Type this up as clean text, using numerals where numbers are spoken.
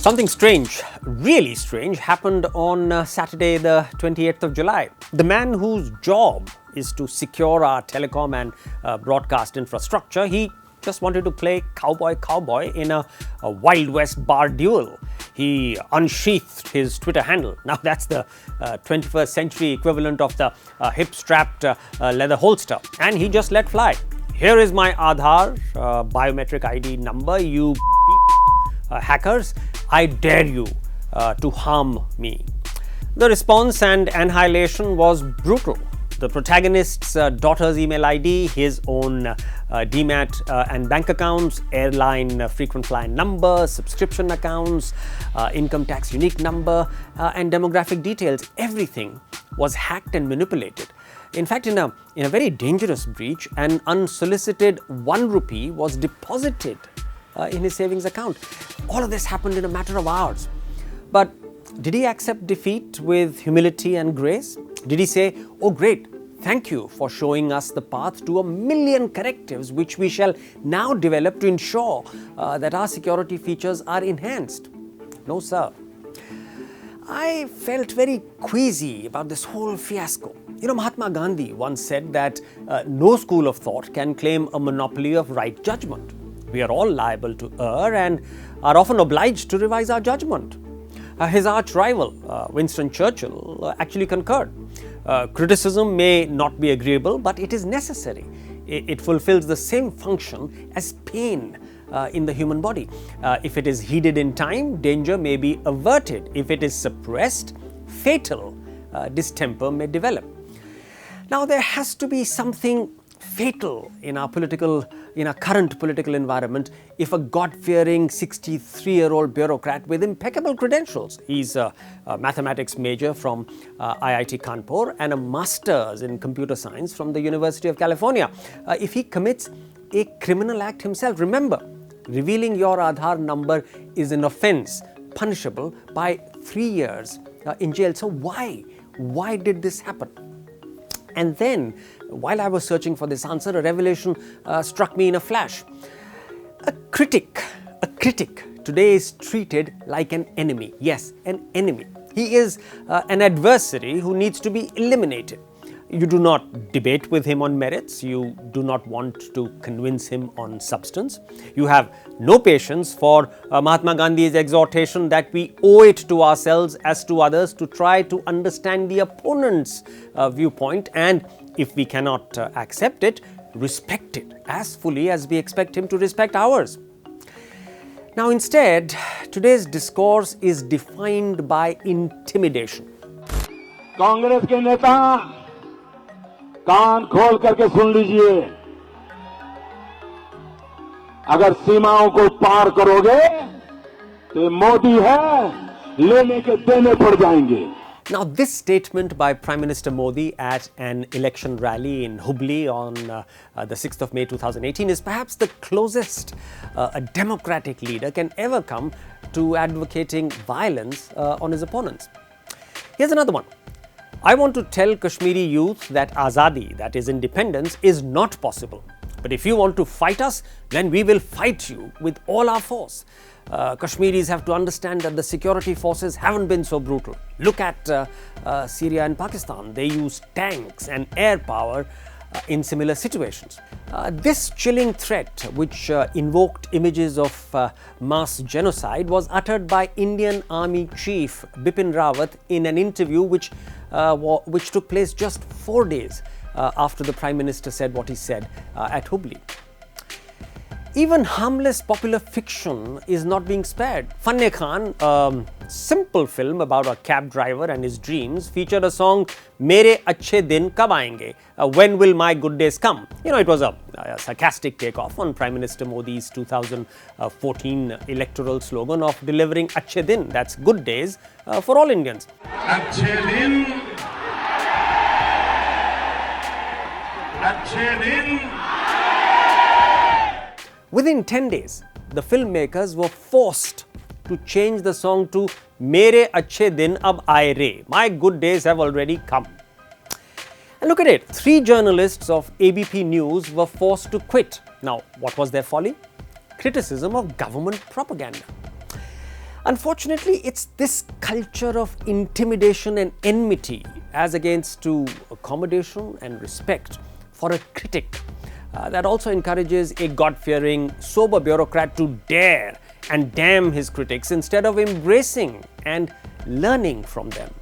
Something strange, really strange, happened on Saturday the 28th of July. The man whose job is to secure our telecom and broadcast infrastructure, he just wanted to play cowboy in a Wild West bar duel. He unsheathed his Twitter handle. Now that's the 21st century equivalent of the hip-strapped leather holster. And he just let fly. Here is my Aadhaar biometric ID number, you hackers. I dare you to harm me. The response and annihilation was brutal. The protagonist's daughter's email ID, his own DMAT and bank accounts, airline frequent flyer number, subscription accounts, income tax unique number, and demographic details. Everything was hacked and manipulated. In fact, in a very dangerous breach, an unsolicited 1 rupee was deposited in his savings account. All of this happened in a matter of hours. But did he accept defeat with humility and grace? Did he say, "Oh great, thank you for showing us the path to 1,000,000 correctives which we shall now develop to ensure that our security features are enhanced"? No, sir. I felt very queasy about this whole fiasco. Mahatma Gandhi once said that no school of thought can claim a monopoly of right judgment. We are all liable to err and are often obliged to revise our judgment. His arch rival, Winston Churchill, actually concurred. Criticism may not be agreeable, but it is necessary. It fulfills the same function as pain in the human body. If it is heeded in time, danger may be averted. If it is suppressed, fatal distemper may develop. Now, there has to be something fatal in our current political environment if a God-fearing 63-year-old bureaucrat with impeccable credentials, he's a mathematics major from IIT Kanpur and a master's in computer science from the University of California, if he commits a criminal act himself. Remember, revealing your Aadhaar number is an offense punishable by 3 years in jail. So why did this happen? And then, while I was searching for this answer, a revelation struck me in a flash. A critic today is treated like an enemy. Yes, an enemy. He is an adversary who needs to be eliminated. You do not debate with him on merits. You do not want to convince him on substance. You have no patience for Mahatma Gandhi's exhortation that we owe it to ourselves as to others to try to understand the opponent's viewpoint, and if we cannot accept it, respect it as fully as we expect him to respect ours. Now, instead, today's discourse is defined by intimidation. Congress के नेता कान खोल करके सुन लीजिए, अगर सीमाओं को पार करोगे तो मोदी है, लेने के देने पड़ जाएंगे. Now, this statement by Prime Minister Modi at an election rally in Hubli on the 6th of May 2018 is perhaps the closest a democratic leader can ever come to advocating violence on his opponents. Here's another one. I want to tell Kashmiri youth that Azadi, that is independence, is not possible. But if you want to fight us, then we will fight you with all our force. Kashmiris have to understand that the security forces haven't been so brutal. Look at Syria and Pakistan. They use tanks and air power in similar situations. This chilling threat, which invoked images of mass genocide, was uttered by Indian Army Chief Bipin Rawat in an interview which took place just 4 days after the Prime Minister said what he said at Hubli. Even harmless popular fiction is not being spared. Fanne Khan, a simple film about a cab driver and his dreams, featured a song, Mere Achhe Din Kab Aayenge? When will my good days come? It was a sarcastic takeoff on Prime Minister Modi's 2014 electoral slogan of delivering Achhe Din, that's good days, for all Indians. Achhe Din, Achhe Din. Within 10 days, the filmmakers were forced to change the song to Mere Achhe Din Ab Aaye Re. My good days have already come. And look at it, 3 journalists of ABP News were forced to quit. Now, what was their folly? Criticism of government propaganda. Unfortunately, it's this culture of intimidation and enmity as against to accommodation and respect for a critic that also encourages a God-fearing, sober bureaucrat to dare and damn his critics instead of embracing and learning from them.